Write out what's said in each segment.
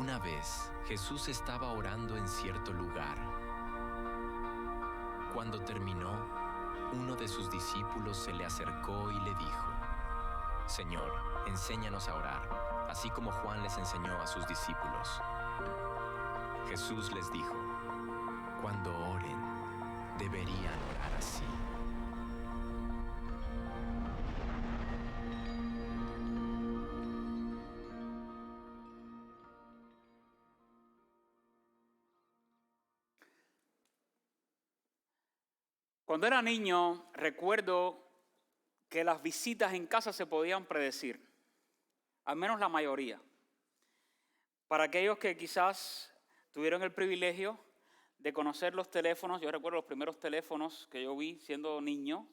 Una vez, Jesús estaba orando en cierto lugar. Cuando terminó, uno de sus discípulos se le acercó y le dijo: Señor, enséñanos a orar, así como Juan les enseñó a sus discípulos. Jesús les dijo: cuando oren, deberían orar así. Cuando era niño, recuerdo que las visitas en casa se podían predecir, al menos la mayoría. Para aquellos que quizás tuvieron el privilegio de conocer los teléfonos, yo recuerdo los primeros teléfonos que yo vi siendo niño,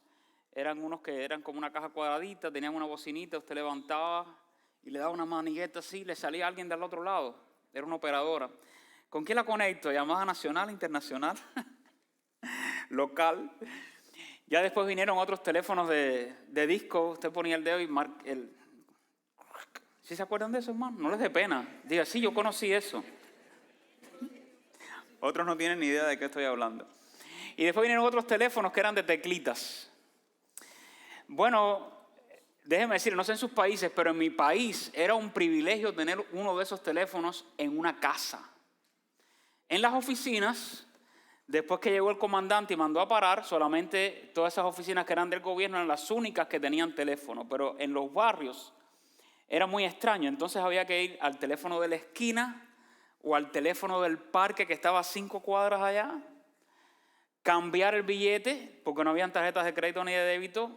eran unos que eran como una caja cuadradita, tenían una bocinita, usted levantaba y le daba una manigueta así, le salía alguien del otro lado, era una operadora. ¿Con quién la conecto? ¿Llamada nacional, internacional? Local. Ya después vinieron otros teléfonos de disco. Usted ponía el dedo y ¿Sí se acuerdan de eso, hermano? No les dé pena. Diga, sí, yo conocí eso. Otros no tienen ni idea de qué estoy hablando. Y después vinieron otros teléfonos que eran de teclitas. Bueno, déjenme decir, no sé en sus países, pero en mi país era un privilegio tener uno de esos teléfonos en una casa. En las oficinas, después que llegó el comandante y mandó a parar, solamente todas esas oficinas que eran del gobierno eran las únicas que tenían teléfono, pero en los barrios era muy extraño. Entonces había que ir al teléfono de la esquina o al teléfono del parque que estaba a 5 cuadras allá, cambiar el billete, porque no habían tarjetas de crédito ni de débito,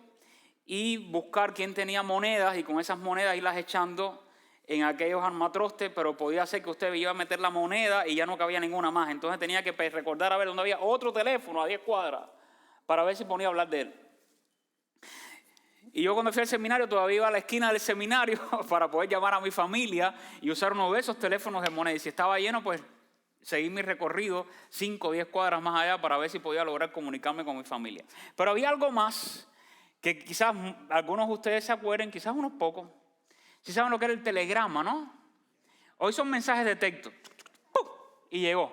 y buscar quién tenía monedas y con esas monedas irlas echando en aquellos armatrostes, pero podía ser que usted iba a meter la moneda y ya no cabía ninguna más. Entonces tenía que recordar a ver dónde había otro teléfono a 10 cuadras para ver si ponía a hablar de él. Y yo cuando fui al seminario todavía iba a la esquina del seminario para poder llamar a mi familia y usar uno de esos teléfonos de moneda. Y si estaba lleno, pues seguir mi recorrido 5 o 10 cuadras más allá para ver si podía lograr comunicarme con mi familia. Pero había algo más que quizás algunos de ustedes se acuerden, quizás unos pocos. Si saben lo que era el telegrama, ¿no? Hoy son mensajes de texto. ¡Pum! Y llegó.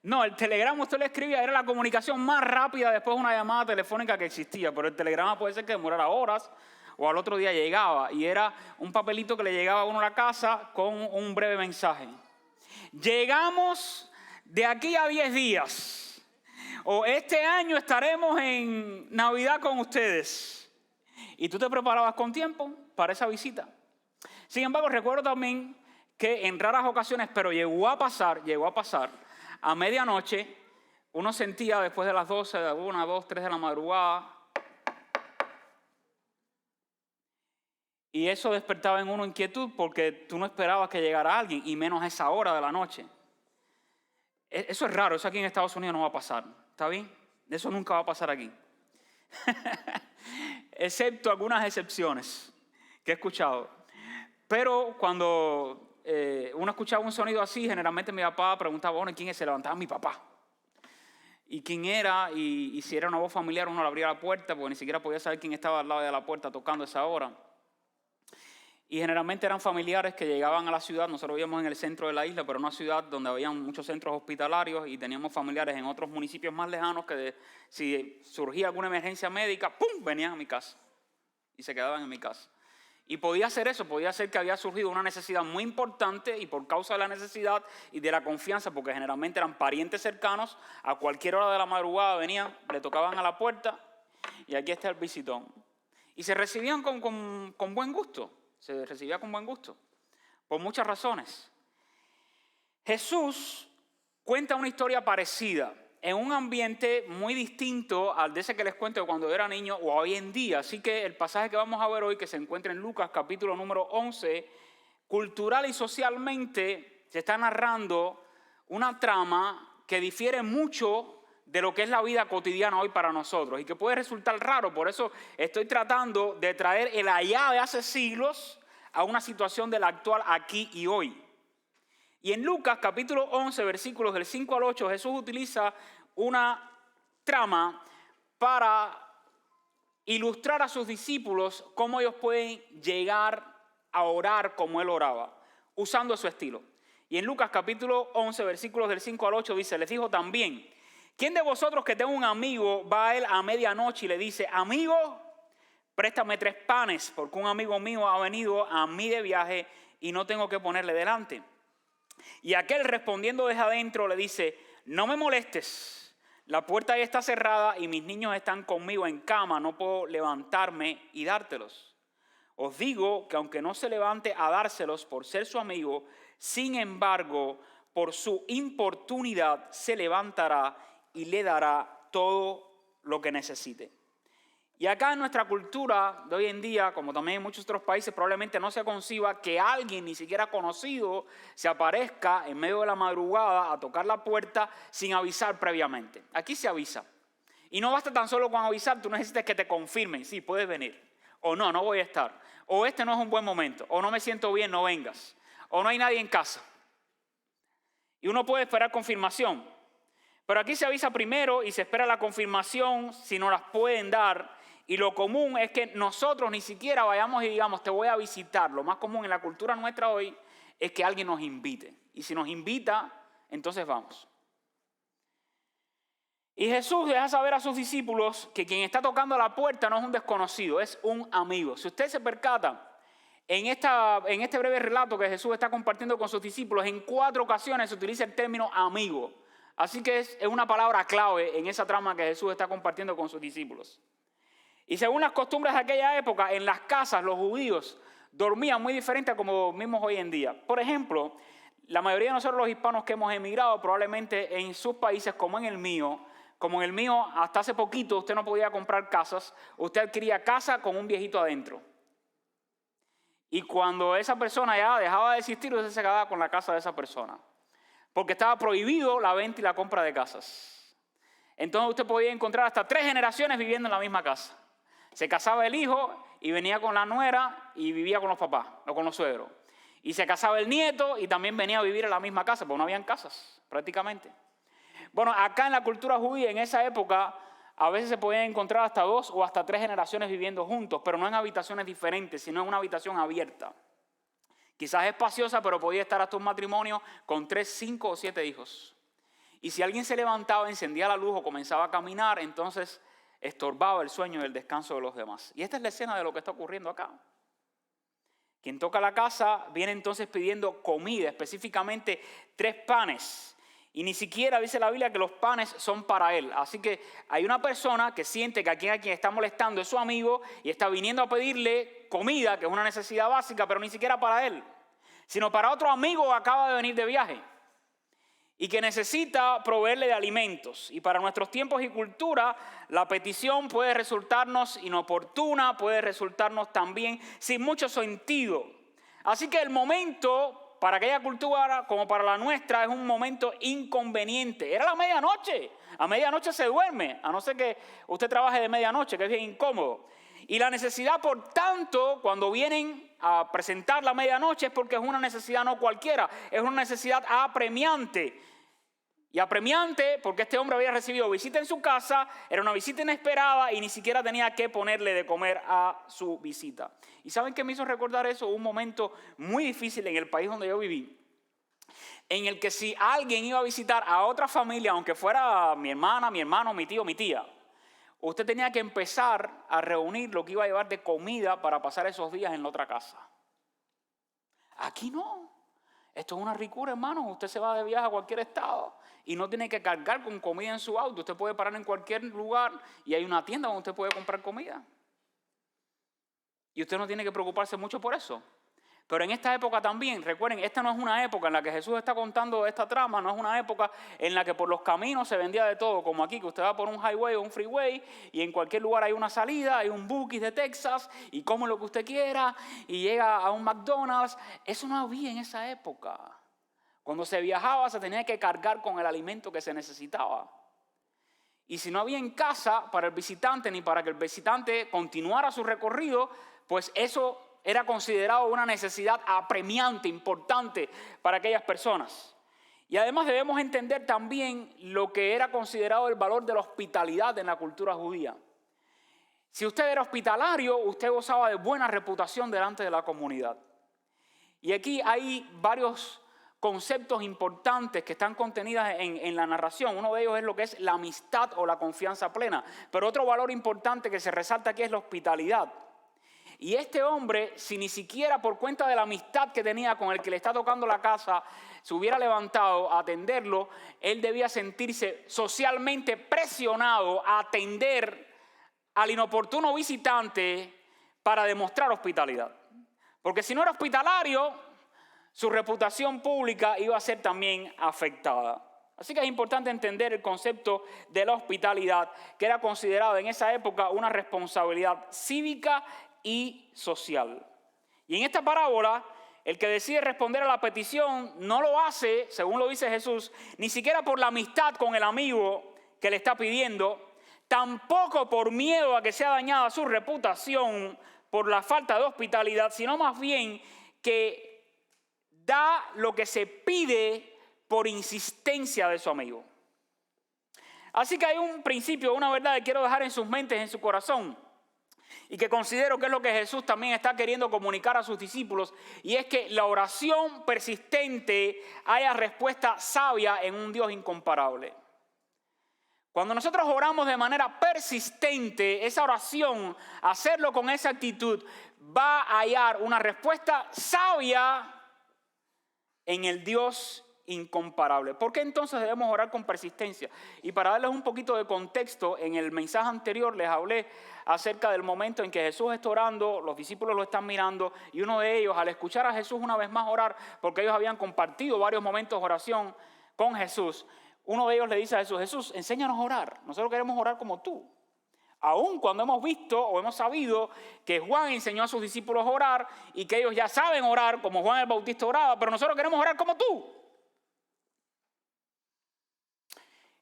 No, el telegrama usted le escribía, era la comunicación más rápida después de una llamada telefónica que existía. Pero el telegrama puede ser que demorara horas o al otro día llegaba. Y era un papelito que le llegaba a uno a la casa con un breve mensaje. Llegamos de aquí a 10 días. O este año estaremos en Navidad con ustedes. Y tú te preparabas con tiempo para esa visita. Sin embargo, recuerdo también que en raras ocasiones, pero llegó a pasar, a medianoche, uno sentía después de las 12, de 1, 2, 3 de la madrugada, y eso despertaba en uno inquietud porque tú no esperabas que llegara alguien, y menos a esa hora de la noche. Eso es raro, eso aquí en Estados Unidos no va a pasar, ¿está bien? Eso nunca va a pasar aquí. Excepto algunas excepciones que he escuchado. Pero cuando uno escuchaba un sonido así, generalmente mi papá preguntaba, bueno, ¿quién es? Se levantaba mi papá. Y quién era, y si era una voz familiar, uno le abría la puerta, porque ni siquiera podía saber quién estaba al lado de la puerta tocando esa hora. Y generalmente eran familiares que llegaban a la ciudad. Nosotros vivíamos en el centro de la isla, pero una ciudad donde había muchos centros hospitalarios y teníamos familiares en otros municipios más lejanos que si surgía alguna emergencia médica, ¡pum!, venían a mi casa y se quedaban en mi casa. Y podía ser eso, podía ser que había surgido una necesidad muy importante y por causa de la necesidad y de la confianza, porque generalmente eran parientes cercanos, a cualquier hora de la madrugada venían, le tocaban a la puerta y aquí está el visitón. Y se recibían con buen gusto. Se recibía con buen gusto, por muchas razones. Jesús cuenta una historia parecida, en un ambiente muy distinto al de ese que les cuento de cuando yo era niño o hoy en día. Así que el pasaje que vamos a ver hoy, que se encuentra en Lucas capítulo número 11, cultural y socialmente se está narrando una trama que difiere mucho de lo que es la vida cotidiana hoy para nosotros y que puede resultar raro. Por eso estoy tratando de traer el allá de hace siglos a una situación de la actual aquí y hoy. Y en Lucas capítulo 11, versículos del 5 al 8, Jesús utiliza una trama para ilustrar a sus discípulos cómo ellos pueden llegar a orar como él oraba, usando su estilo. Y en Lucas capítulo 11, versículos del 5 al 8 dice, les dijo también, ¿quién de vosotros que tenga un amigo va a él a medianoche y le dice, amigo, préstame 3 panes, porque un amigo mío ha venido a mí de viaje y no tengo que ponerle delante? Y aquel respondiendo desde adentro le dice, no me molestes, la puerta ya está cerrada y mis niños están conmigo en cama, no puedo levantarme y dártelos. Os digo que aunque no se levante a dárselos por ser su amigo, sin embargo, por su importunidad se levantará y le dará todo lo que necesite. Y acá en nuestra cultura de hoy en día, como también en muchos otros países, probablemente no se conciba que alguien ni siquiera conocido se aparezca en medio de la madrugada a tocar la puerta sin avisar previamente. Aquí se avisa. Y no basta tan solo con avisar, tú necesitas que te confirmen, sí, puedes venir. O no, no voy a estar. O este no es un buen momento. O no me siento bien, no vengas. O no hay nadie en casa. Y uno puede esperar confirmación. Pero aquí se avisa primero y se espera la confirmación si no las pueden dar. Y lo común es que nosotros ni siquiera vayamos y digamos, te voy a visitar. Lo más común en la cultura nuestra hoy es que alguien nos invite. Y si nos invita, entonces vamos. Y Jesús deja saber a sus discípulos que quien está tocando la puerta no es un desconocido, es un amigo. Si usted se percata, en este breve relato que Jesús está compartiendo con sus discípulos, en 4 ocasiones se utiliza el término amigo. Así que es una palabra clave en esa trama que Jesús está compartiendo con sus discípulos. Y según las costumbres de aquella época, en las casas los judíos dormían muy diferente a como vimos hoy en día. Por ejemplo, la mayoría de nosotros los hispanos que hemos emigrado, probablemente en sus países como en el mío, hasta hace poquito usted no podía comprar casas, usted adquiría casa con un viejito adentro. Y cuando esa persona ya dejaba de existir, usted se quedaba con la casa de esa persona. Porque estaba prohibido la venta y la compra de casas. Entonces usted podía encontrar hasta 3 generaciones viviendo en la misma casa. Se casaba el hijo y venía con la nuera y vivía con los papás o con los suegros. Y se casaba el nieto y también venía a vivir en la misma casa, porque no habían casas prácticamente. Bueno, acá en la cultura judía en esa época a veces se podían encontrar hasta 2 o hasta 3 generaciones viviendo juntos, pero no en habitaciones diferentes, sino en una habitación abierta. Quizás espaciosa, pero podía estar hasta un matrimonio con 3, 5 o 7 hijos. Y si alguien se levantaba, encendía la luz o comenzaba a caminar, entonces estorbaba el sueño y el descanso de los demás. Y esta es la escena de lo que está ocurriendo acá. Quien toca la casa viene entonces pidiendo comida, específicamente 3 panes. Y ni siquiera dice la Biblia que los panes son para él. Así que hay una persona que siente que a quien está molestando es su amigo y está viniendo a pedirle comida, que es una necesidad básica, pero ni siquiera para él, sino para otro amigo que acaba de venir de viaje y que necesita proveerle de alimentos. Y para nuestros tiempos y cultura, la petición puede resultarnos inoportuna, puede resultarnos también sin mucho sentido. Así que el momento para aquella cultura como para la nuestra es un momento inconveniente. Era la medianoche. A medianoche se duerme, a no ser que usted trabaje de medianoche, que es bien incómodo. Y la necesidad, por tanto, cuando vienen a presentar la medianoche es porque es una necesidad no cualquiera, es una necesidad apremiante. Y apremiante porque este hombre había recibido visita en su casa, era una visita inesperada y ni siquiera tenía que ponerle de comer a su visita. ¿Y saben qué me hizo recordar eso? Un momento muy difícil en el país donde yo viví, en el que si alguien iba a visitar a otra familia, aunque fuera mi hermana, mi hermano, mi tío, mi tía, usted tenía que empezar a reunir lo que iba a llevar de comida para pasar esos días en la otra casa. Aquí no. Esto es una ricura, hermano. Usted se va de viaje a cualquier estado y no tiene que cargar con comida en su auto. Usted puede parar en cualquier lugar y hay una tienda donde usted puede comprar comida. Y usted no tiene que preocuparse mucho por eso. Pero en esta época también, recuerden, esta no es una época en la que Jesús está contando esta trama, no es una época en la que por los caminos se vendía de todo, como aquí, que usted va por un highway o un freeway y en cualquier lugar hay una salida, hay un Buc-ee's de Texas y come lo que usted quiera y llega a un McDonald's. Eso no había en esa época. Cuando se viajaba se tenía que cargar con el alimento que se necesitaba. Y si no había en casa para el visitante ni para que el visitante continuara su recorrido, pues eso era considerado una necesidad apremiante, importante para aquellas personas. Y además debemos entender también lo que era considerado el valor de la hospitalidad en la cultura judía. Si usted era hospitalario, usted gozaba de buena reputación delante de la comunidad. Y aquí hay varios conceptos importantes que están contenidos en la narración. Uno de ellos es lo que es la amistad o la confianza plena. Pero otro valor importante que se resalta aquí es la hospitalidad. Y este hombre, si ni siquiera por cuenta de la amistad que tenía con el que le está tocando la casa, se hubiera levantado a atenderlo, él debía sentirse socialmente presionado a atender al inoportuno visitante para demostrar hospitalidad. Porque si no era hospitalario, su reputación pública iba a ser también afectada. Así que es importante entender el concepto de la hospitalidad, que era considerado en esa época una responsabilidad cívica y social. Y en esta parábola, el que decide responder a la petición no lo hace, según lo dice Jesús, ni siquiera por la amistad con el amigo que le está pidiendo, tampoco por miedo a que sea dañada su reputación por la falta de hospitalidad, sino más bien que da lo que se pide por insistencia de su amigo. Así que hay un principio, una verdad que quiero dejar en sus mentes, en su corazón, y que considero que es lo que Jesús también está queriendo comunicar a sus discípulos, y es que la oración persistente haya respuesta sabia en un Dios incomparable. Cuando nosotros oramos de manera persistente, esa oración, hacerlo con esa actitud, va a hallar una respuesta sabia en el Dios incomparable. ¿Por qué entonces debemos orar con persistencia? Y para darles un poquito de contexto, en el mensaje anterior les hablé acerca del momento en que Jesús está orando, los discípulos lo están mirando, y uno de ellos, al escuchar a Jesús una vez más orar, porque ellos habían compartido varios momentos de oración con Jesús, uno de ellos le dice a Jesús: Jesús, enséñanos a orar, nosotros queremos orar como tú. Aún cuando hemos visto o hemos sabido que Juan enseñó a sus discípulos a orar y que ellos ya saben orar como Juan el Bautista oraba, pero nosotros queremos orar como tú.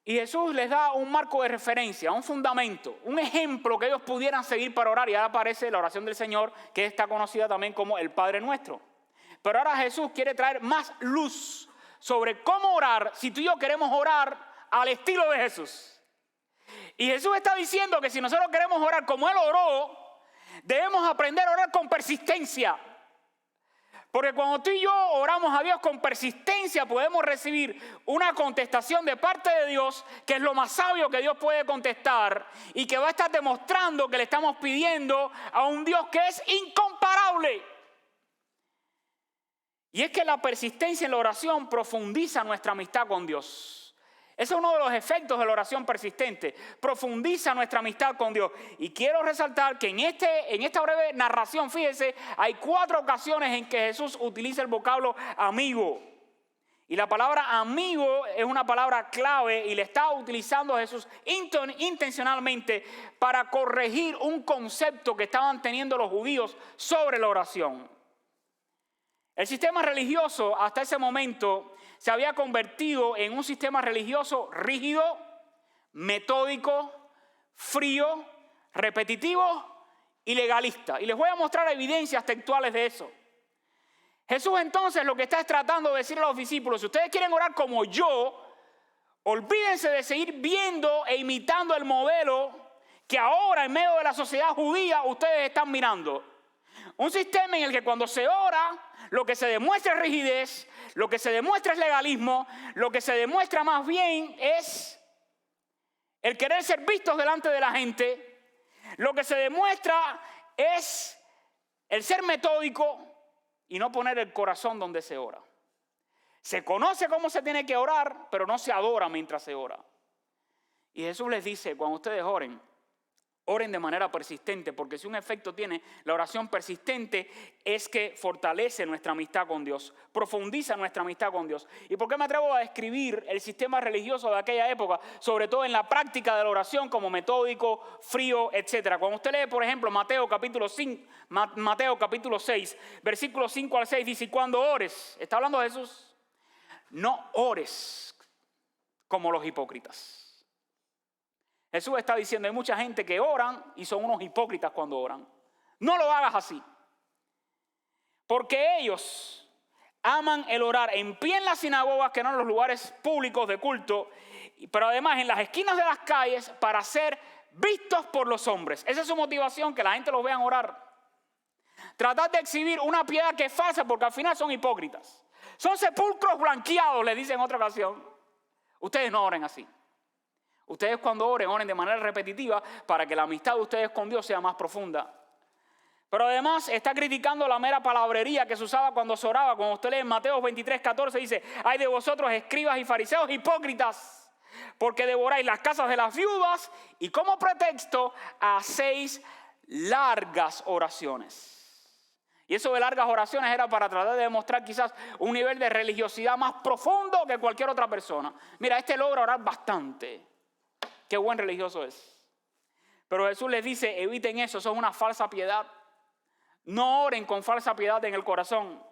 Y Jesús les da un marco de referencia, un fundamento, un ejemplo que ellos pudieran seguir para orar. Y ahora aparece la oración del Señor, que está conocida también como el Padre Nuestro. Pero ahora Jesús quiere traer más luz sobre cómo orar si tú y yo queremos orar al estilo de Jesús. Y Jesús está diciendo que si nosotros queremos orar como Él oró, debemos aprender a orar con persistencia. Porque cuando tú y yo oramos a Dios con persistencia, podemos recibir una contestación de parte de Dios, que es lo más sabio que Dios puede contestar, y que va a estar demostrando que le estamos pidiendo a un Dios que es incomparable. Y es que la persistencia en la oración profundiza nuestra amistad con Dios. Ese es uno de los efectos de la oración persistente. Profundiza nuestra amistad con Dios. Y quiero resaltar que en esta breve narración, fíjense, hay 4 ocasiones en que Jesús utiliza el vocablo amigo. Y la palabra amigo es una palabra clave y le está utilizando Jesús intencionalmente para corregir un concepto que estaban teniendo los judíos sobre la oración. El sistema religioso hasta ese momento se había convertido en un sistema religioso rígido, metódico, frío, repetitivo y legalista. Y les voy a mostrar evidencias textuales de eso. Jesús entonces lo que está tratando de decir a los discípulos: si ustedes quieren orar como yo, olvídense de seguir viendo e imitando el modelo que ahora en medio de la sociedad judía ustedes están mirando. Un sistema en el que cuando se ora, lo que se demuestra es rigidez, lo que se demuestra es legalismo, lo que se demuestra más bien es el querer ser vistos delante de la gente, lo que se demuestra es el ser metódico y no poner el corazón donde se ora. Se conoce cómo se tiene que orar, pero no se adora mientras se ora. Y Jesús les dice: cuando ustedes oren, oren de manera persistente, porque si un efecto tiene la oración persistente es que fortalece nuestra amistad con Dios, profundiza nuestra amistad con Dios. ¿Y por qué me atrevo a describir el sistema religioso de aquella época, sobre todo en la práctica de la oración, como metódico, frío, etcétera? Cuando usted lee, por ejemplo, Mateo capítulo 6, versículos 5 al 6, dice: y cuando ores, está hablando Jesús, no ores como los hipócritas. Jesús está diciendo: hay mucha gente que oran y son unos hipócritas cuando oran. No lo hagas así. Porque ellos aman el orar en pie en las sinagogas, que eran los lugares públicos de culto, pero además en las esquinas de las calles para ser vistos por los hombres. Esa es su motivación, que la gente los vea orar. Tratar de exhibir una piedad que es falsa, porque al final son hipócritas. Son sepulcros blanqueados, le dice en otra ocasión. Ustedes no oren así. Ustedes cuando oren de manera repetitiva para que la amistad de ustedes con Dios sea más profunda. Pero además está criticando la mera palabrería que se usaba cuando se oraba. Cuando usted lee en Mateo 23:14 dice: ay de vosotros escribas y fariseos hipócritas, porque devoráis las casas de las viudas y como pretexto hacéis largas oraciones. Y eso de largas oraciones era para tratar de demostrar quizás un nivel de religiosidad más profundo que cualquier otra persona. Mira, este logra orar bastante. Qué buen religioso es. Pero Jesús les dice: eviten eso, eso es una falsa piedad. No oren con falsa piedad en el corazón.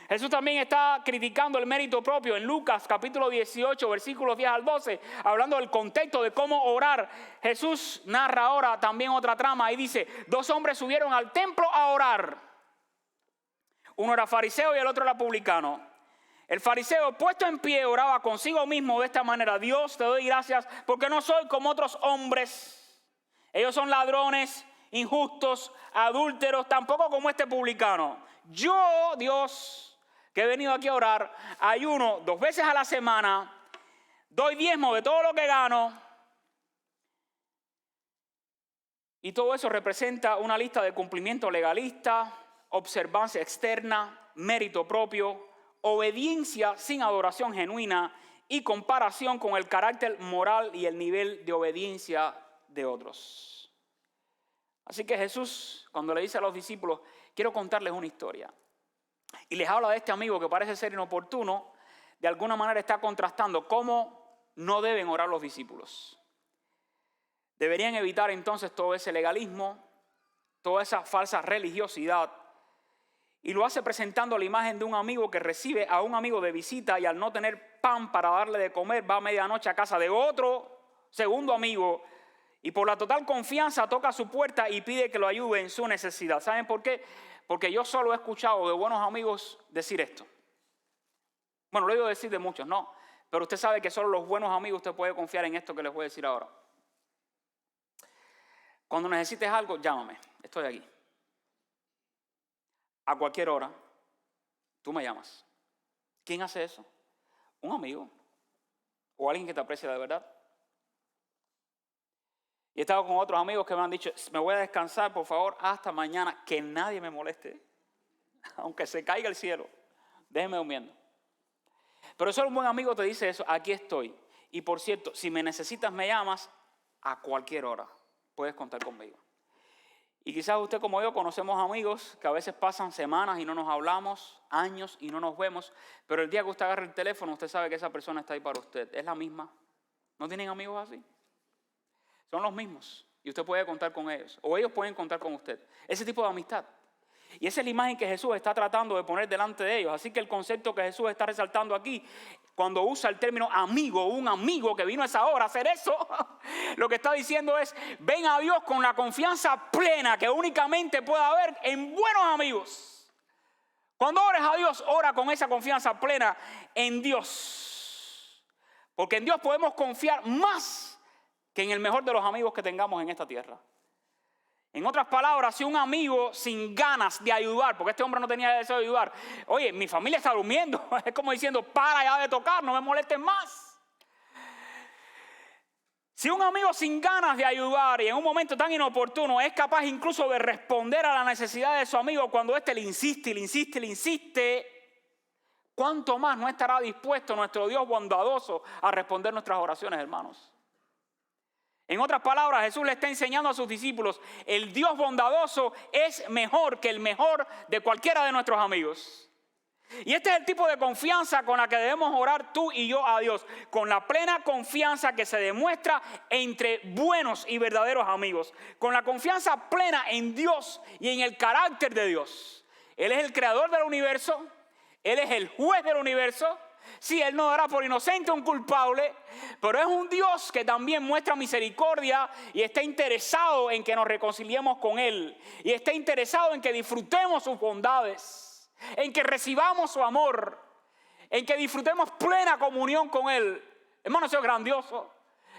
Jesús también está criticando el mérito propio en Lucas capítulo 18, versículos 10 al 12, hablando del contexto de cómo orar. Jesús narra ahora también otra trama y dice: 2 hombres subieron al templo a orar. Uno era fariseo y el otro era publicano. El fariseo, puesto en pie, oraba consigo mismo de esta manera: Dios, te doy gracias porque no soy como otros hombres. Ellos son ladrones, injustos, adúlteros, tampoco como este publicano. Yo, Dios, que he venido aquí a orar, ayuno 2 veces a la semana, doy diezmo de todo lo que gano. Y todo eso representa una lista de cumplimiento legalista, observancia externa, mérito propio, obediencia sin adoración genuina y comparación con el carácter moral y el nivel de obediencia de otros. Así que Jesús, cuando le dice a los discípulos: quiero contarles una historia, y les habla de este amigo que parece ser inoportuno, de alguna manera está contrastando cómo no deben orar los discípulos. Deberían evitar entonces todo ese legalismo, toda esa falsa religiosidad, y lo hace presentando la imagen de un amigo que recibe a un amigo de visita y al no tener pan para darle de comer va a medianoche a casa de otro segundo amigo y por la total confianza toca su puerta y pide que lo ayude en su necesidad. ¿Saben por qué? Porque yo solo he escuchado de buenos amigos decir esto. Bueno, lo he oído decir de muchos, no. Pero usted sabe que solo los buenos amigos usted puede confiar en esto que les voy a decir ahora. Cuando necesites algo, llámame. Estoy aquí. A cualquier hora, tú me llamas. ¿Quién hace eso? Un amigo. O alguien que te aprecia de verdad. Y he estado con otros amigos que me han dicho: me voy a descansar, por favor, hasta mañana, que nadie me moleste. Aunque se caiga el cielo, déjeme durmiendo. Pero solo un buen amigo te dice eso: aquí estoy. Y por cierto, si me necesitas, me llamas a cualquier hora. Puedes contar conmigo. Y quizás usted como yo conocemos amigos que a veces pasan semanas y no nos hablamos, años y no nos vemos, pero el día que usted agarra el teléfono, usted sabe que esa persona está ahí para usted. Es la misma. ¿No tienen amigos así? Son los mismos y usted puede contar con ellos o ellos pueden contar con usted. Ese tipo de amistad. Y esa es la imagen que Jesús está tratando de poner delante de ellos. Así que el concepto que Jesús está resaltando aquí, cuando usa el término amigo, un amigo que vino a esa hora a hacer eso, lo que está diciendo es: ven a Dios con la confianza plena que únicamente puede haber en buenos amigos. Cuando ores a Dios, ora con esa confianza plena en Dios. Porque en Dios podemos confiar más que en el mejor de los amigos que tengamos en esta tierra. En otras palabras, si un amigo sin ganas de ayudar, porque este hombre no tenía deseo de ayudar, oye, mi familia está durmiendo, es como diciendo: para ya de tocar, no me molestes más. Si un amigo sin ganas de ayudar y en un momento tan inoportuno es capaz incluso de responder a la necesidad de su amigo cuando éste le insiste, ¿cuánto más no estará dispuesto nuestro Dios bondadoso a responder nuestras oraciones, hermanos? En otras palabras, Jesús le está enseñando a sus discípulos: el Dios bondadoso es mejor que el mejor de cualquiera de nuestros amigos. Y este es el tipo de confianza con la que debemos orar tú y yo a Dios, con la plena confianza que se demuestra entre buenos y verdaderos amigos, con la confianza plena en Dios y en el carácter de Dios. Él es el creador del universo, Él es el juez del universo. Sí, Él no dará por inocente a un culpable, pero es un Dios que también muestra misericordia y está interesado en que nos reconciliemos con Él. Y está interesado en que disfrutemos sus bondades, en que recibamos su amor, en que disfrutemos plena comunión con Él. Hermano, eso es grandioso.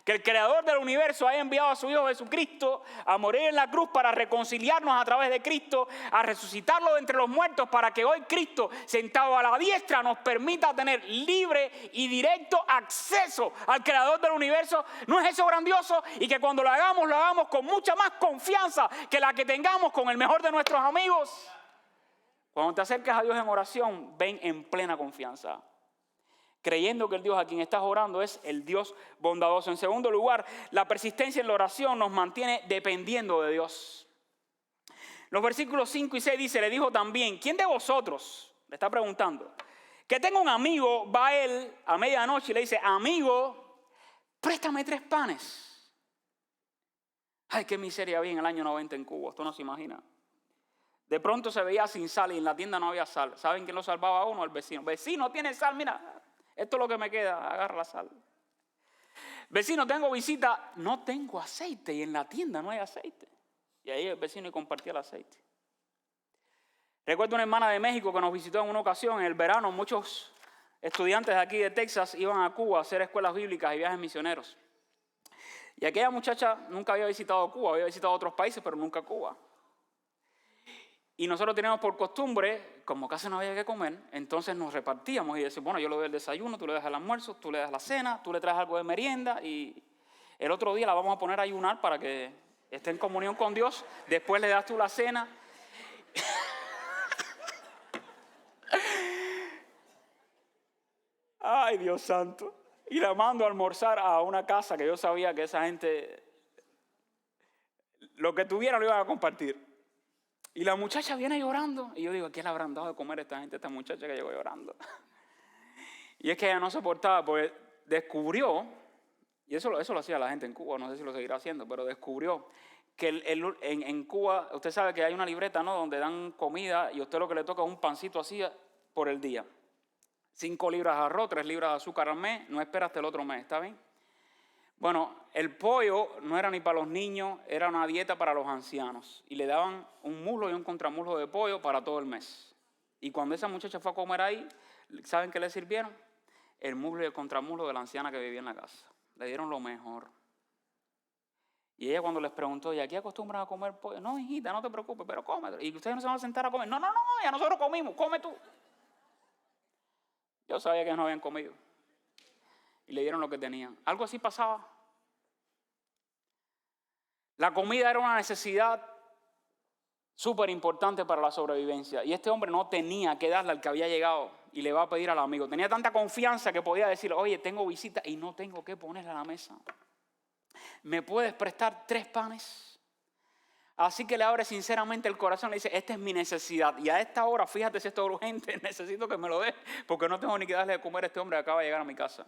Que el creador del universo haya enviado a su Hijo Jesucristo a morir en la cruz para reconciliarnos a través de Cristo, a resucitarlo de entre los muertos, para que hoy Cristo, sentado a la diestra, nos permita tener libre y directo acceso al creador del universo. ¿No es eso grandioso? Y que cuando lo hagamos con mucha más confianza que la que tengamos con el mejor de nuestros amigos. Cuando te acerques a Dios en oración, ven en plena confianza, creyendo que el Dios a quien estás orando es el Dios bondadoso. En segundo lugar, la persistencia en la oración nos mantiene dependiendo de Dios. Los versículos 5 y 6 dice, le dijo también, ¿quién de vosotros, le está preguntando, que tenga un amigo, va a él a medianoche y le dice, amigo, préstame 3 panes? Ay, qué miseria había en el año 90 en Cuba, esto no se imagina. De pronto se veía sin sal y en la tienda no había sal. ¿Saben quién lo salvaba a uno? El vecino. Vecino, ¿tiene sal? Mira, esto es lo que me queda, agarra la sal. Vecino, tengo visita, no tengo aceite y en la tienda no hay aceite. Y ahí el vecino compartía el aceite. Recuerdo una hermana de México que nos visitó en una ocasión en el verano. Muchos estudiantes de aquí de Texas iban a Cuba a hacer escuelas bíblicas y viajes misioneros. Y aquella muchacha nunca había visitado Cuba, había visitado otros países, pero nunca Cuba. Y nosotros teníamos por costumbre, como casi no había que comer, entonces nos repartíamos y decíamos, bueno, yo le doy el desayuno, tú le das el almuerzo, tú le das la cena, tú le traes algo de merienda y el otro día la vamos a poner a ayunar para que esté en comunión con Dios. Después le das tú la cena. Ay, Dios santo. Y la mando a almorzar a una casa que yo sabía que esa gente, lo que tuviera lo iban a compartir. Y la muchacha viene llorando. Y yo digo, ¿qué le habrán dado de comer a esta gente, esta muchacha que llegó llorando? Y es que ella no soportaba, porque descubrió, y eso lo hacía la gente en Cuba, no sé si lo seguirá haciendo, pero descubrió que en Cuba, usted sabe que hay una libreta, ¿no?, donde dan comida y a usted lo que le toca es un pancito así por el día. 5 libras de arroz, 3 libras de azúcar al mes, no espera hasta el otro mes, ¿está bien? Bueno, el pollo no era ni para los niños, era una dieta para los ancianos. Y le daban un muslo y un contramuslo de pollo para todo el mes. Y cuando esa muchacha fue a comer ahí, ¿saben qué le sirvieron? El muslo y el contramuslo de la anciana que vivía en la casa. Le dieron lo mejor. Y ella cuando les preguntó, ¿y aquí acostumbran a comer pollo? No, hijita, no te preocupes, pero cómetelo. ¿Y ustedes no se van a sentar a comer? No, ya nosotros comimos, come tú. Yo sabía que ellos no habían comido. Y le dieron lo que tenían. Algo así pasaba. La comida era una necesidad súper importante para la sobrevivencia. Y este hombre no tenía que darle al que había llegado y le va a pedir al amigo. Tenía tanta confianza que podía decir, oye, tengo visita y no tengo que ponerle a la mesa. ¿Me puedes prestar 3 panes? Así que le abre sinceramente el corazón, le dice, esta es mi necesidad. Y a esta hora, fíjate si esto es urgente, necesito que me lo des, porque no tengo ni que darle de comer a este hombre que acaba de llegar a mi casa.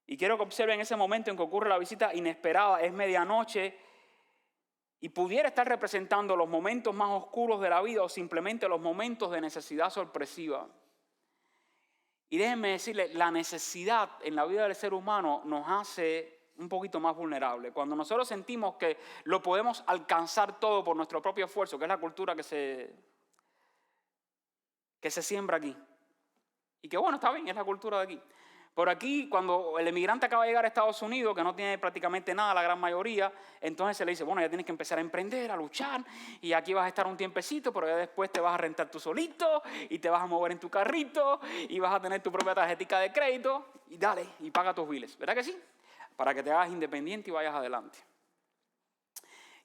Y quiero que observen ese momento en que ocurre la visita inesperada, es medianoche, y pudiera estar representando los momentos más oscuros de la vida o simplemente los momentos de necesidad sorpresiva. Y déjenme decirles, la necesidad en la vida del ser humano nos hace un poquito más vulnerable. Cuando nosotros sentimos que lo podemos alcanzar todo por nuestro propio esfuerzo, que es la cultura que se siembra aquí. Y que bueno, está bien, es la cultura de aquí. Por aquí, cuando el emigrante acaba de llegar a Estados Unidos, que no tiene prácticamente nada, la gran mayoría, entonces se le dice, bueno, ya tienes que empezar a emprender, a luchar, y aquí vas a estar un tiempecito, pero ya después te vas a rentar tú solito, y te vas a mover en tu carrito, y vas a tener tu propia tarjetica de crédito, y dale, y paga tus biles. ¿Verdad que sí? Para que te hagas independiente y vayas adelante.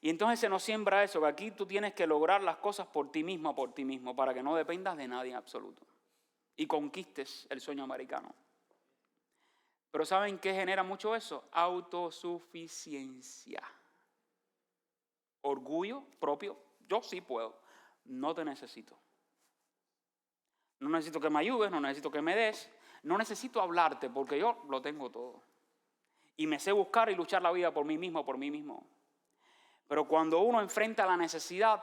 Y entonces se nos siembra eso, que aquí tú tienes que lograr las cosas por ti mismo, para que no dependas de nadie en absoluto. Y conquistes el sueño americano. Pero ¿saben qué genera mucho eso? Autosuficiencia. Orgullo propio. Yo sí puedo. No te necesito. No necesito que me ayudes, no necesito que me des. No necesito hablarte porque yo lo tengo todo. Y me sé buscar y luchar la vida por mí mismo. Pero cuando uno enfrenta la necesidad,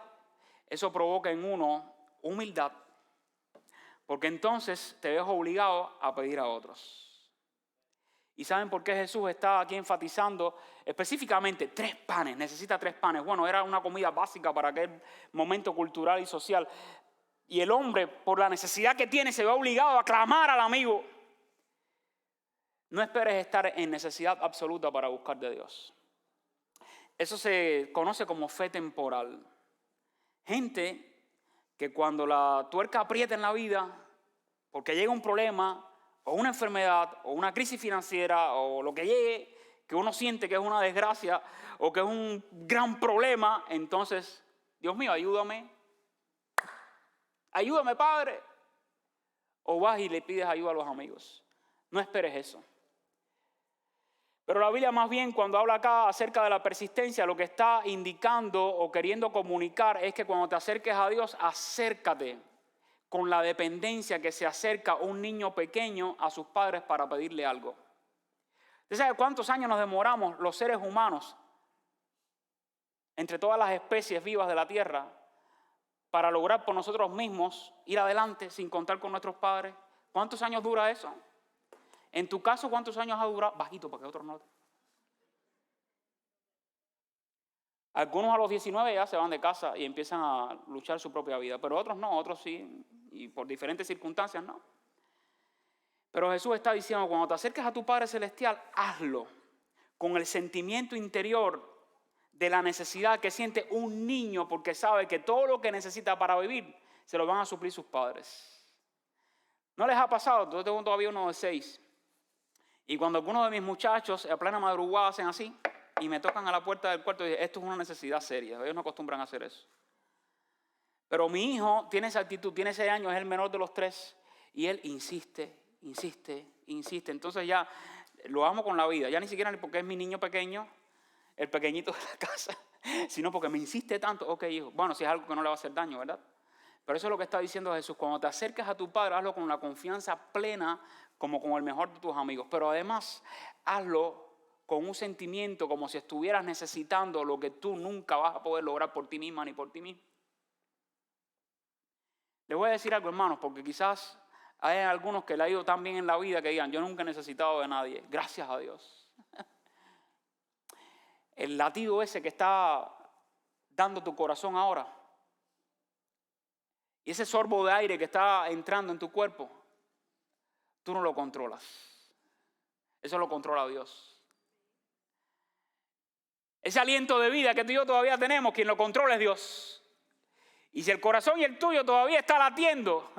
eso provoca en uno humildad. Porque entonces te ves obligado a pedir a otros. ¿Y saben por qué Jesús está aquí enfatizando específicamente 3 panes? Necesita 3 panes. Bueno, era una comida básica para aquel momento cultural y social. Y el hombre, por la necesidad que tiene, se ve obligado a clamar al amigo. No esperes estar en necesidad absoluta para buscar de Dios. Eso se conoce como fe temporal. Gente que cuando la tuerca aprieta en la vida, porque llega un problema, o una enfermedad, o una crisis financiera, o lo que llegue, que uno siente que es una desgracia, o que es un gran problema, entonces, Dios mío, ayúdame. Ayúdame, Padre. O vas y le pides ayuda a los amigos. No esperes eso. Pero la Biblia más bien cuando habla acá acerca de la persistencia, lo que está indicando o queriendo comunicar es que cuando te acerques a Dios, acércate con la dependencia que se acerca un niño pequeño a sus padres para pedirle algo. ¿Usted sabe cuántos años nos demoramos los seres humanos, entre todas las especies vivas de la tierra, para lograr por nosotros mismos ir adelante sin contar con nuestros padres? ¿Cuántos años dura eso? En tu caso, ¿cuántos años ha durado? Bajito, para que otros no. Algunos a los 19 ya se van de casa y empiezan a luchar su propia vida, pero otros no, otros sí, y por diferentes circunstancias no. Pero Jesús está diciendo, cuando te acerques a tu Padre Celestial, hazlo con el sentimiento interior de la necesidad que siente un niño, porque sabe que todo lo que necesita para vivir se lo van a suplir sus padres. ¿No les ha pasado? Yo tengo todavía uno de 6. Y cuando algunos de mis muchachos a plena madrugada hacen así y me tocan a la puerta del cuarto y dicen, esto es una necesidad seria, ellos no acostumbran a hacer eso. Pero mi hijo tiene esa actitud, tiene 6 años, es el menor de los 3 y él insiste. Entonces ya lo amo con la vida, ya ni siquiera porque es mi niño pequeño, el pequeñito de la casa, sino porque me insiste tanto. Ok, hijo, bueno, si es algo que no le va a hacer daño, ¿verdad? Pero eso es lo que está diciendo Jesús. Cuando te acerques a tu Padre, hazlo con la confianza plena, como con el mejor de tus amigos. Pero además, hazlo con un sentimiento como si estuvieras necesitando lo que tú nunca vas a poder lograr por ti misma ni por ti mismo. Les voy a decir algo, hermanos, porque quizás hay algunos que le ha ido tan bien en la vida que digan, yo nunca he necesitado de nadie. Gracias a Dios. El latido ese que está dando tu corazón ahora, y ese sorbo de aire que está entrando en tu cuerpo, tú no lo controlas. Eso lo controla Dios. Ese aliento de vida que tú y yo todavía tenemos, quien lo controla es Dios. Y si el corazón y el tuyo todavía está latiendo,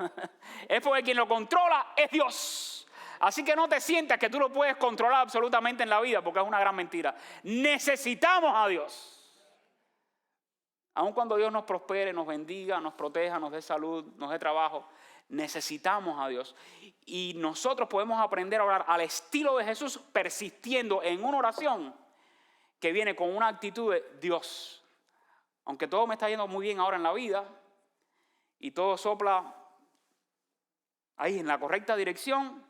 es porque quien lo controla es Dios. Así que no te sientas que tú lo puedes controlar absolutamente en la vida, porque es una gran mentira. Necesitamos a Dios. Aun cuando Dios nos prospere, nos bendiga, nos proteja, nos dé salud, nos dé trabajo, necesitamos a Dios. Y nosotros podemos aprender a orar al estilo de Jesús, persistiendo en una oración que viene con una actitud de Dios. Aunque todo me está yendo muy bien ahora en la vida y todo sopla ahí en la correcta dirección,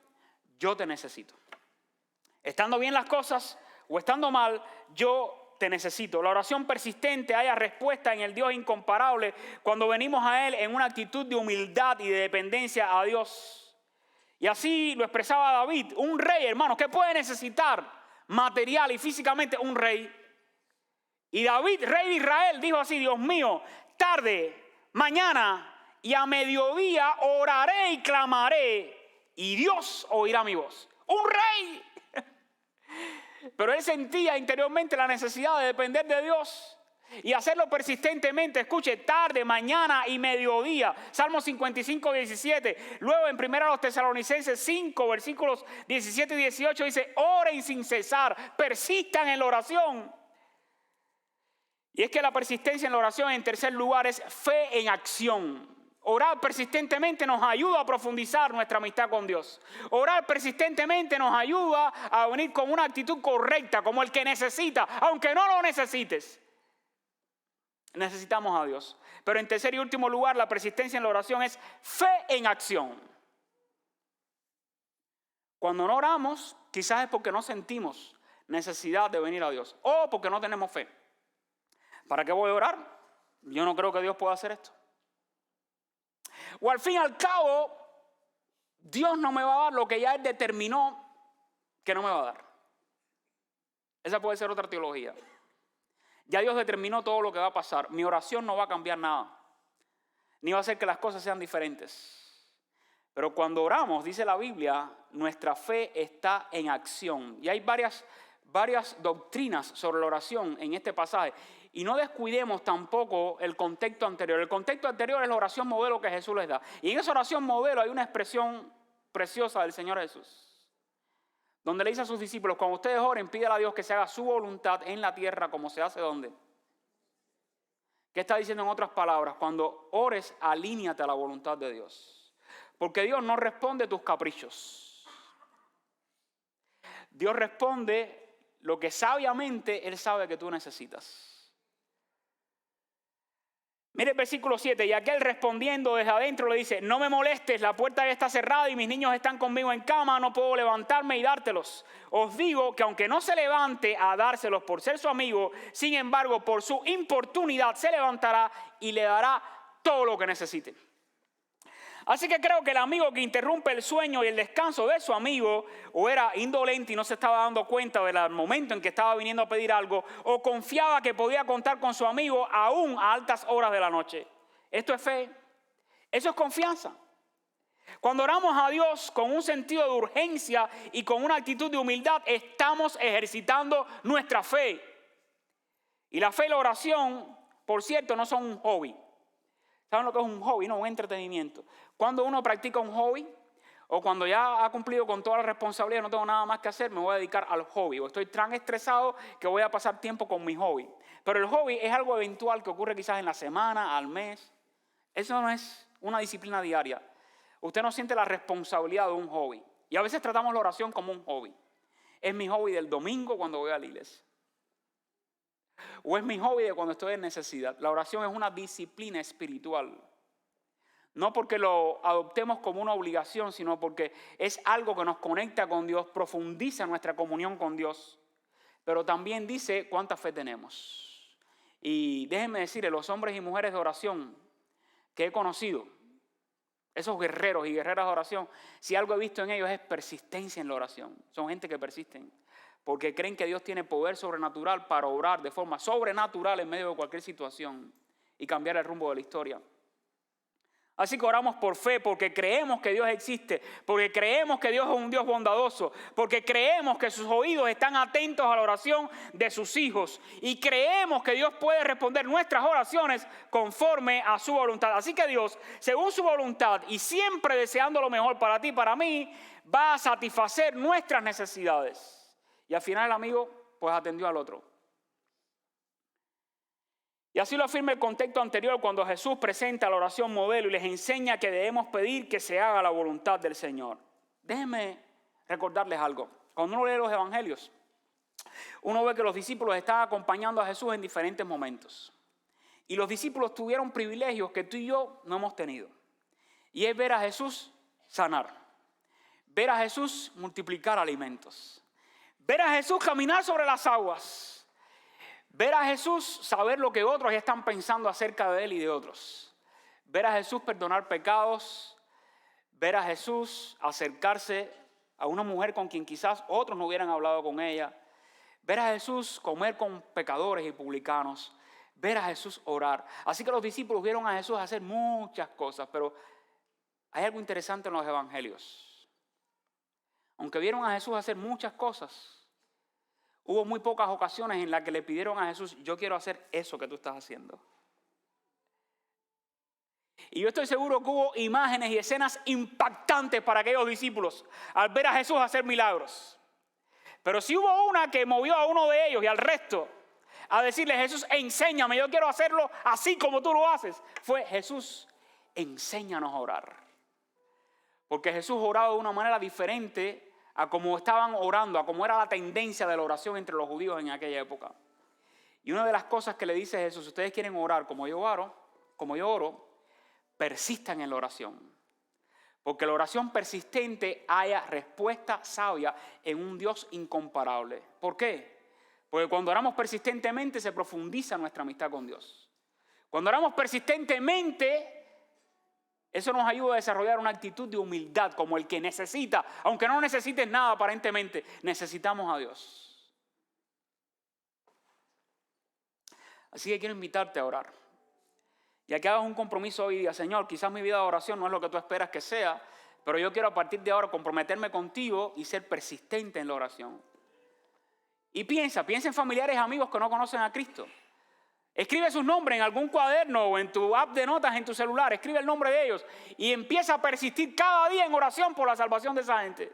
yo te necesito. Estando bien las cosas o estando mal, yo te necesito. La oración persistente haya respuesta en el Dios incomparable cuando venimos a Él en una actitud de humildad y de dependencia a Dios. Y así lo expresaba David, un rey, hermano, ¿qué puede necesitar material y físicamente un rey? Y David, rey de Israel, dijo así, Dios mío, tarde, mañana y a mediodía oraré y clamaré y Dios oirá mi voz. ¡Un rey! Pero él sentía interiormente la necesidad de depender de Dios y hacerlo persistentemente. Escuche, tarde, mañana y mediodía. Salmo 55, 17. Luego en 1 Tesalonicenses 5, versículos 17 y 18 dice, oren sin cesar, persistan en la oración. Y es que la persistencia en la oración, en tercer lugar, es fe en acción. Orar persistentemente nos ayuda a profundizar nuestra amistad con Dios. Orar persistentemente nos ayuda a venir con una actitud correcta, como el que necesita, aunque no lo necesites. Necesitamos a Dios. Pero en tercer y último lugar, la persistencia en la oración es fe en acción. Cuando no oramos, quizás es porque no sentimos necesidad de venir a Dios o porque no tenemos fe. ¿Para qué voy a orar? Yo no creo que Dios pueda hacer esto. O al fin y al cabo, Dios no me va a dar lo que ya Él determinó que no me va a dar. Esa puede ser otra teología. Ya Dios determinó todo lo que va a pasar. Mi oración no va a cambiar nada. Ni va a hacer que las cosas sean diferentes. Pero cuando oramos, dice la Biblia, nuestra fe está en acción. Y hay varias doctrinas sobre la oración en este pasaje. Y no descuidemos tampoco el contexto anterior. El contexto anterior es la oración modelo que Jesús les da. Y en esa oración modelo hay una expresión preciosa del Señor Jesús, donde le dice a sus discípulos: cuando ustedes oren, pídale a Dios que se haga su voluntad en la tierra como se hace ¿dónde? ¿Qué está diciendo en otras palabras? Cuando ores, alíñate a la voluntad de Dios. Porque Dios no responde tus caprichos. Dios responde lo que sabiamente Él sabe que tú necesitas. Mire el versículo 7, y aquel respondiendo desde adentro le dice: no me molestes, la puerta ya está cerrada y mis niños están conmigo en cama, no puedo levantarme y dártelos. Os digo que aunque no se levante a dárselos por ser su amigo, sin embargo por su importunidad se levantará y le dará todo lo que necesite. Así que creo que el amigo que interrumpe el sueño y el descanso de su amigo o era indolente y no se estaba dando cuenta del momento en que estaba viniendo a pedir algo, o confiaba que podía contar con su amigo aún a altas horas de la noche. Esto es fe, eso es confianza. Cuando oramos a Dios con un sentido de urgencia y con una actitud de humildad, estamos ejercitando nuestra fe. Y la fe y la oración, por cierto, no son un hobby. ¿Saben lo que es un hobby? No, un entretenimiento. Cuando uno practica un hobby, o cuando ya ha cumplido con toda la responsabilidad, no tengo nada más que hacer, me voy a dedicar al hobby. O estoy tan estresado que voy a pasar tiempo con mi hobby. Pero el hobby es algo eventual que ocurre quizás en la semana, al mes. Eso no es una disciplina diaria. Usted no siente la responsabilidad de un hobby. Y a veces tratamos la oración como un hobby. Es mi hobby del domingo cuando voy a la iglesia. O es mi hobby de cuando estoy en necesidad. La oración es una disciplina espiritual. No porque lo adoptemos como una obligación, sino porque es algo que nos conecta con Dios, profundiza nuestra comunión con Dios. Pero también dice cuánta fe tenemos. Y déjenme decirles, los hombres y mujeres de oración que he conocido, esos guerreros y guerreras de oración, si algo he visto en ellos es persistencia en la oración. Son gente que persisten. Porque creen que Dios tiene poder sobrenatural para obrar de forma sobrenatural en medio de cualquier situación y cambiar el rumbo de la historia. Así que oramos por fe, porque creemos que Dios existe, porque creemos que Dios es un Dios bondadoso, porque creemos que sus oídos están atentos a la oración de sus hijos y creemos que Dios puede responder nuestras oraciones conforme a su voluntad. Así que Dios, según su voluntad y siempre deseando lo mejor para ti y para mí, va a satisfacer nuestras necesidades. Y al final el amigo pues atendió al otro. Y así lo afirma el contexto anterior cuando Jesús presenta la oración modelo y les enseña que debemos pedir que se haga la voluntad del Señor. Déjenme recordarles algo. Cuando uno lee los evangelios, uno ve que los discípulos estaban acompañando a Jesús en diferentes momentos. Y los discípulos tuvieron privilegios que tú y yo no hemos tenido. Y es ver a Jesús sanar. Ver a Jesús multiplicar alimentos. Ver a Jesús caminar sobre las aguas. Ver a Jesús saber lo que otros ya están pensando acerca de Él y de otros. Ver a Jesús perdonar pecados. Ver a Jesús acercarse a una mujer con quien quizás otros no hubieran hablado con ella. Ver a Jesús comer con pecadores y publicanos. Ver a Jesús orar. Así que los discípulos vieron a Jesús hacer muchas cosas, pero hay algo interesante en los evangelios. Aunque vieron a Jesús hacer muchas cosas, hubo muy pocas ocasiones en las que le pidieron a Jesús: yo quiero hacer eso que tú estás haciendo. Y yo estoy seguro que hubo imágenes y escenas impactantes para aquellos discípulos al ver a Jesús hacer milagros. Pero si hubo una que movió a uno de ellos y al resto a decirle: Jesús, enséñame, yo quiero hacerlo así como tú lo haces, fue: Jesús, enséñanos a orar. Porque Jesús oraba de una manera diferente a cómo estaban orando, a cómo era la tendencia de la oración entre los judíos en aquella época. Y una de las cosas que le dice Jesús: si ustedes quieren orar como yo oro, persistan en la oración. Porque la oración persistente haya respuesta sabia en un Dios incomparable. ¿Por qué? Porque cuando oramos persistentemente se profundiza nuestra amistad con Dios. Cuando oramos persistentemente, eso nos ayuda a desarrollar una actitud de humildad como el que necesita, aunque no necesites nada aparentemente, necesitamos a Dios. Así que quiero invitarte a orar. Y a que hagas un compromiso hoy día: Señor, quizás mi vida de oración no es lo que tú esperas que sea, Pero yo quiero a partir de ahora comprometerme contigo y ser persistente en la oración. Y piensa en familiares y amigos que no conocen a Cristo. Escribe sus nombres en algún cuaderno o en tu app de notas en tu celular. Escribe el nombre de ellos y empieza a persistir cada día en oración por la salvación de esa gente.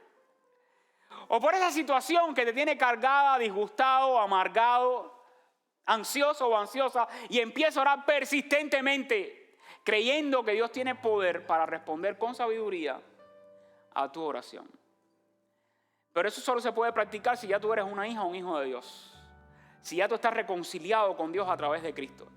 O por esa situación que te tiene cargada, disgustado, amargado, ansioso o ansiosa, y empieza a orar persistentemente, creyendo que Dios tiene poder para responder con sabiduría a tu oración. Pero eso solo se puede practicar si ya tú eres una hija o un hijo de Dios. Si ya tú estás reconciliado con Dios a través de Cristo.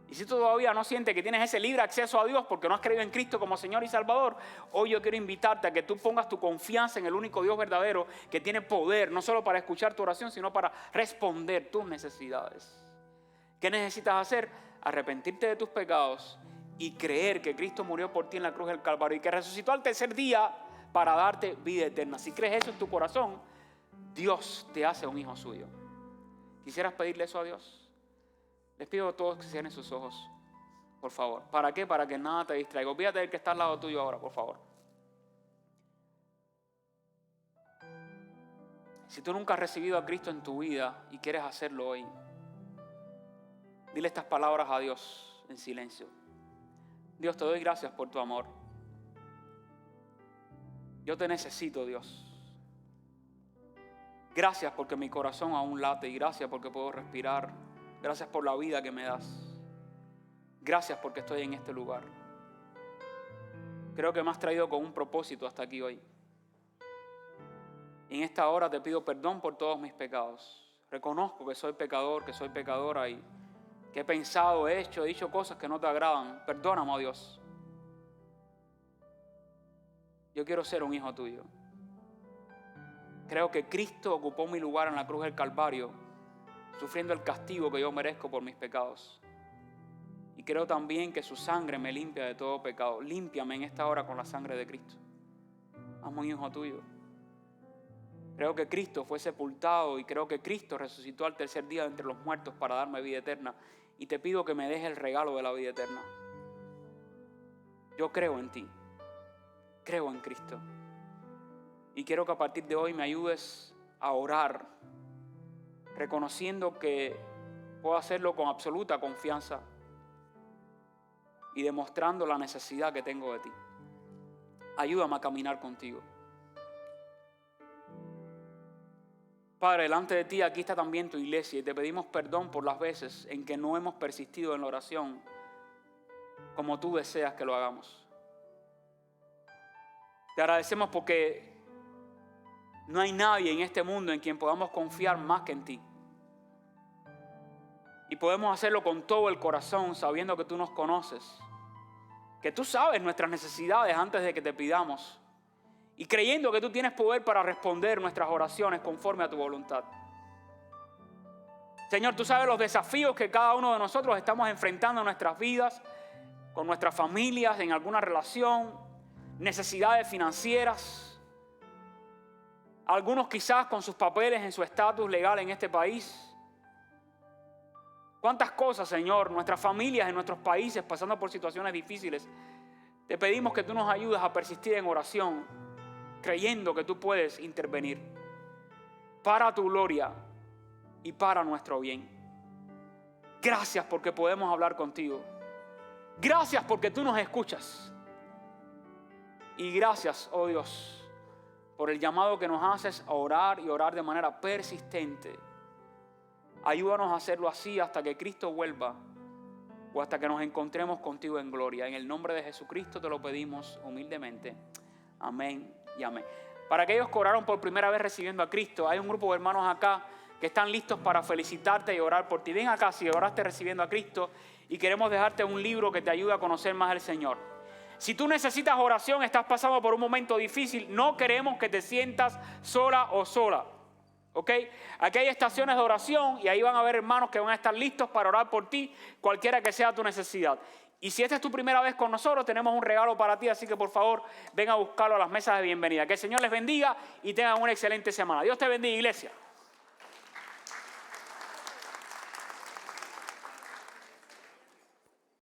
Y si tú todavía no sientes que tienes ese libre acceso a Dios porque no has creído en Cristo como Señor y Salvador, hoy yo quiero invitarte a que tú pongas tu confianza en el único Dios verdadero que tiene poder, no solo para escuchar tu oración, sino para responder tus necesidades. ¿Qué necesitas hacer? Arrepentirte de tus pecados y creer que Cristo murió por ti en la cruz del Calvario y que resucitó al tercer día para darte vida eterna. Si crees eso en tu corazón, Dios te hace un hijo suyo. ¿Quisieras pedirle eso a Dios? Les pido a todos que cierren sus ojos, por favor. ¿Para qué? Para que nada te distraiga. Olvídate del que está al lado tuyo ahora, por favor. Si tú nunca has recibido a Cristo en tu vida y quieres hacerlo hoy, dile estas palabras a Dios en silencio. Dios, te doy gracias por tu amor. Yo te necesito, Dios. Gracias porque mi corazón aún late y gracias porque puedo respirar. Gracias por la vida que me das. Gracias porque estoy en este lugar. Creo que me has traído con un propósito hasta aquí hoy. En esta hora te pido perdón por todos mis pecados. Reconozco que soy pecador, que soy pecadora y que he pensado, he dicho cosas que no te agradan. Perdóname, oh Dios. Yo quiero ser un hijo tuyo. Creo que Cristo ocupó mi lugar en la cruz del Calvario, sufriendo el castigo que yo merezco por mis pecados. Y creo también que su sangre me limpia de todo pecado. Límpiame en esta hora con la sangre de Cristo. Hazme un hijo tuyo. Creo que Cristo fue sepultado y creo que Cristo resucitó al tercer día de entre los muertos para darme vida eterna. Y te pido que me dejes el regalo de la vida eterna. Yo creo en ti. Creo en Cristo. Y quiero que a partir de hoy me ayudes a orar, reconociendo que puedo hacerlo con absoluta confianza y demostrando la necesidad que tengo de ti. Ayúdame a caminar contigo. Padre, delante de ti aquí está también tu iglesia y te pedimos perdón por las veces en que no hemos persistido en la oración como tú deseas que lo hagamos. Te agradecemos porque no hay nadie en este mundo en quien podamos confiar más que en ti. Y podemos hacerlo con todo el corazón, sabiendo que tú nos conoces, que tú sabes nuestras necesidades antes de que te pidamos, y creyendo que tú tienes poder para responder nuestras oraciones conforme a tu voluntad. Señor, tú sabes los desafíos que cada uno de nosotros estamos enfrentando en nuestras vidas, con nuestras familias, en alguna relación, necesidades financieras, algunos quizás con sus papeles en su estatus legal en este país. ¿Cuántas cosas, Señor, nuestras familias en nuestros países pasando por situaciones difíciles? Te pedimos que tú nos ayudes a persistir en oración, creyendo que tú puedes intervenir para tu gloria y para nuestro bien. Gracias porque podemos hablar contigo. Gracias porque tú nos escuchas. Y gracias, oh Dios, por el llamado que nos haces a orar y orar de manera persistente. Ayúdanos a hacerlo así hasta que Cristo vuelva o hasta que nos encontremos contigo en gloria. En el nombre de Jesucristo te lo pedimos humildemente. Amén y amén. Para aquellos que oraron por primera vez recibiendo a Cristo, hay un grupo de hermanos acá que están listos para felicitarte y orar por ti. Ven acá si oraste recibiendo a Cristo y queremos dejarte un libro que te ayude a conocer más al Señor. Si tú necesitas oración, estás pasando por un momento difícil, no queremos que te sientas sola o sola. ¿Ok? Aquí hay estaciones de oración y ahí van a haber hermanos que van a estar listos para orar por ti, cualquiera que sea tu necesidad. Y si esta es tu primera vez con nosotros, tenemos un regalo para ti, así que por favor, ven a buscarlo a las mesas de bienvenida. Que el Señor les bendiga y tengan una excelente semana. Dios te bendiga, iglesia.